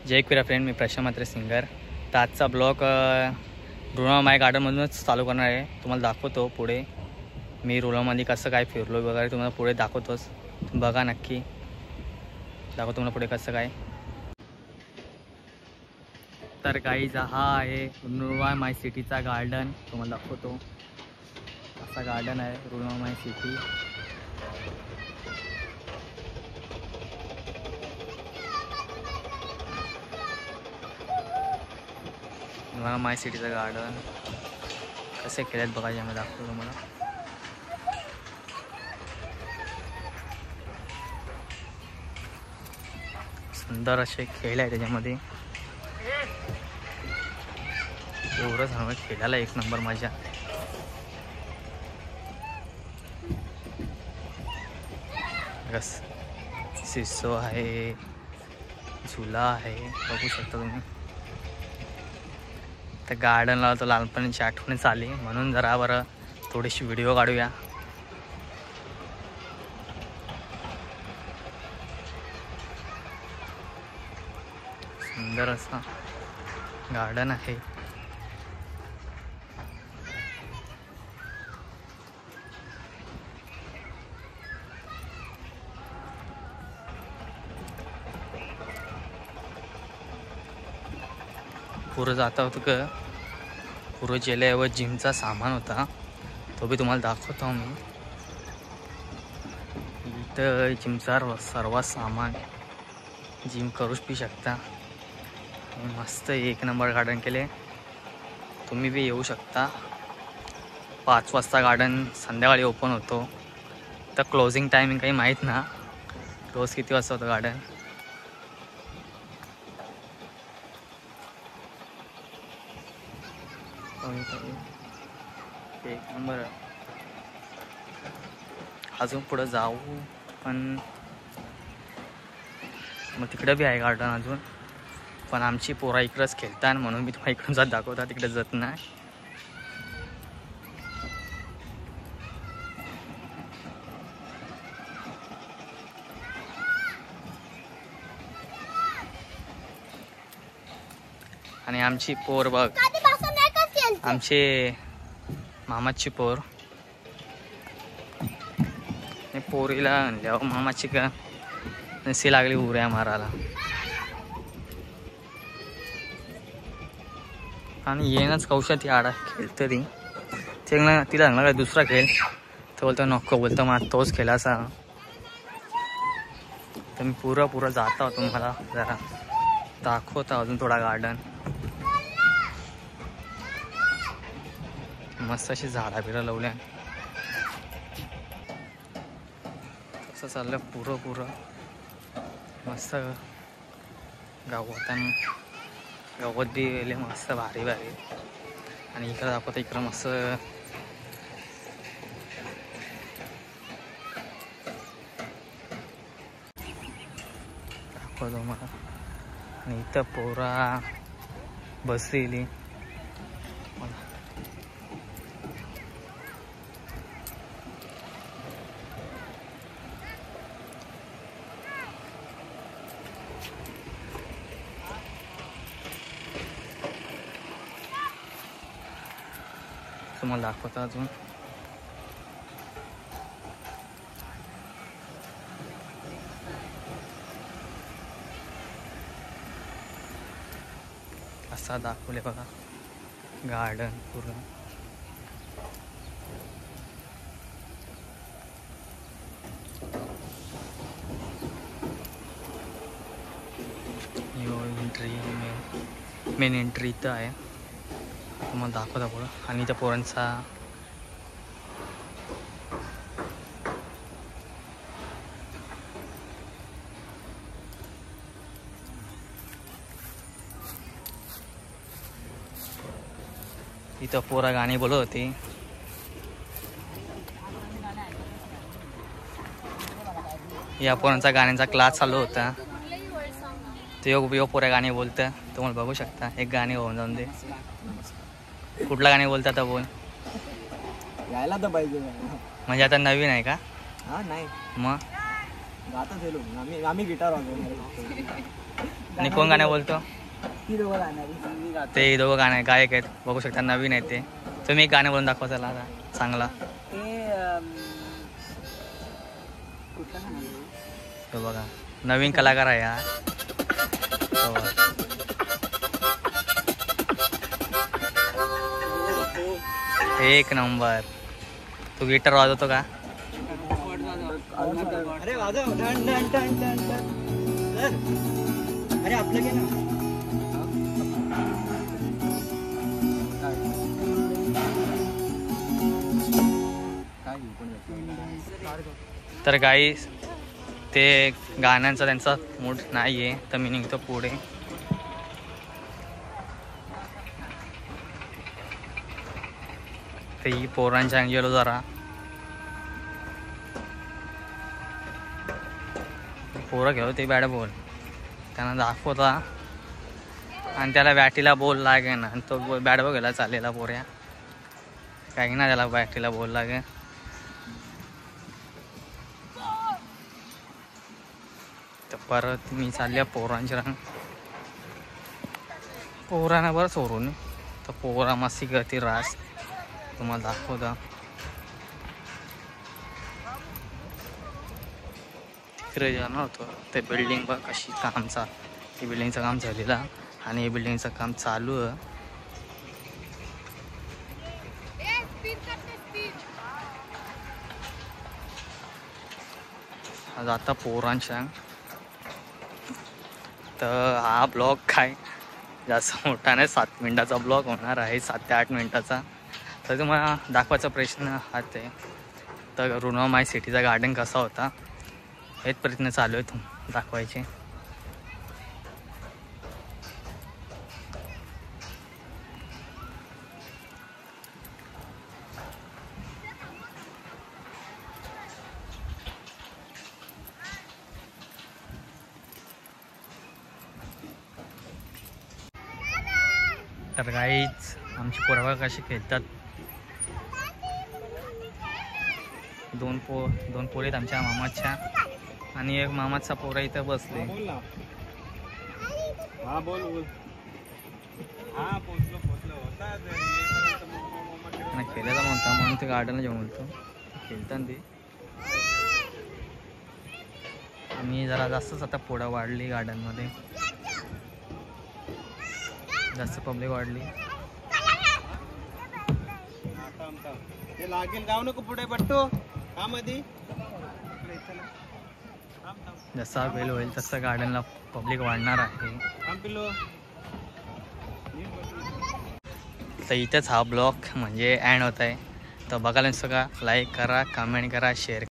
जय क्रीडा फ्रेंड, मी प्रशांत म्हात्रे सिंगर. तर आजचा ब्लॉग रुणामाई गार्डनमधूनच चालू करणार आहे. तुम्हाला दाखवतो पुढे मी रुणामध्ये कसं काय फिरलो वगैरे तुम्हाला पुढे दाखवतोच. बघा नक्की, दाखवतो तुम्हाला पुढे कसं काय. तर गाईज हा आहे रुणामाई सिटीचा गार्डन. तुम्हाला दाखवतो असा गार्डन आहे रुणामाई सिटी. रुणामाई सिटीचं गार्डन कसे केलेत बघा, यामध्ये दाखवतो तुम्हाला. सुंदर असे खेळ आहे त्याच्यामध्ये. एवढं सांग खेळायला एक नंबर मजा. बस सिसो आहे, झुला आहे, बघू शकता तुम्ही. तर गार्डनला तर लहानपणीची आठवणच आली, म्हणून जरा बरं थोडीशी व्हिडिओ काढूया. सुंदर असा गार्डन आहे. पुरं जाता होतं का, पुरं गेल्यावर जिमचा सामान होता, तो बी तुम्हाला दाखवतो मी. इथं जिमचा सर्व सामान, जिम करूच बी शकता. मस्त एक नंबर गार्डन केले. तुम्ही बी येऊ शकता. 5 वाजता गार्डन संध्याकाळी ओपन होतो. तर क्लोजिंग टायमिंग काही माहीत ना, रोज किती वाजता होतं गार्डन. एक नंबर. अजून पुढं जाऊ, पण मग तिकडं बी आहे गार्डन अजून. पण आमची पोरा इकडंच खेळतात, म्हणून मी तुम्हाला इकडून जात दाखवता, तिकडे जात नाही. आणि आमची पोर बघ, आमचे मामाची पोर. पोरीला आणल्यावर मामाची का नशी लागली उऱ्या मारायला. आणि येणंच कौशात आडा खेळतं ती. तिला सांगला काय दुसरा खेळ, तो बोलतो नको, बोलतो मग तोच खेळ असा. तर मी पुरं जाता होतो, मला जरा दाखवता अजून थोडा गार्डन. मस्त अशी झाडा बिडा लावल्या. तसं चाललं पुरं मस्त. गावात बी गेले मस्त भारी. आणि इकडं दाखवता, इकडं मस्त दाखवतो मला. आणि इथं पोरा बसलेली. तुम्हाला दाखवता अजून. असा दाखवले बघा गार्डन पूर्ण. मेन एंट्री इथं आहे. तुम्हाला दाखवता पुढं. आणि त्या पोरांचा इथं पोरा गाणी बोलत होती. या पोरांचा गाण्यांचा क्लास चालू होता. ते यो पोरा गाणी बोलतं, तुम्हाला बघू शकता. एक गाणी होऊन जाऊन दे. कुठला गाणी बोलता आता बोल. यायला तर पाहिजे. म्हणजे आता नवीन आहे का? हा नाही मग गाता आम्ही गिटार वाजवणार. आणि कोण गाणं बोलतो? ती दोघं गाणारी. ते दोघं गाणे गायक आहेत, बघू शकता, नवीन आहेत ते. तुम्ही एक गाणं बोलून दाखवा चला आता चांगला. ते कुठलं गाणं आहे? तो बघा नवीन कलाकार आहे हा. तो एक नंबर. तू गिटार वाजवतो का? अरे वाजव. Done done done done done. अरे आपलं घे ना. तर काही ते गाण्यांचा त्यांचा मूड नाही आहे, तर मी निघतो पुढे. ते पोरांच्या गेलो जरा. पोरं घेऊ ते बॅट बॉल त्यांना दाखवता आणि त्याला बॅटीला बॉल लागे ना, आणि तो बॅट बॉल घ्यायला चाललेला पोऱ्या काही ना, त्याला बॅटीला बॉल लागे. तर परत मी चालल्या पोरांच्या पोरांना बरं सोडून. तर पोरा मस्ती करते रास, तुम्हाला दाखवता. तिकडे जाणार होतो ते बिल्डिंग बघ कशी कामचा, ती बिल्डिंगचं काम झालेलं आणि हे बिल्डिंगचं काम चालू आहे. आज आता पोरांच्या. तर हा ब्लॉग काय जास्त मोठा नाही, 7 मिनिटाचा ब्लॉग होणार आहे, 7 ते 8 मिनिटाचा. तर तुम्हाला दाखवायचा प्रश्न हाच आहे. तर रुनवा माय सिटीचा गार्डन कसा होता हेच प्रयत्न चालू आहे दाखवायचे. तर काहीच आमची पोरं कशी खेळतात. दोन पोरी आहेत आमच्या मामाच्या, आणि एक मामाचा पोरा इथं बसले. खेळायला म्हणता म्हणून ते गार्डनला जेवण बोलतो खेळतात ते. आणि जरा जास्तच आता पोळा वाढली गार्डनमध्ये, जास्त पब्लिक वाढली. लागेल गाव नको पुढे पट्टू कामध्ये. जसा वेळ होईल तसं गार्डनला पब्लिक वाढणार आहे. तर इथेच हा ब्लॉग म्हणजे एंड होत आहे. तर बघायला नसतं का, लाईक करा, कमेंट करा, शेअर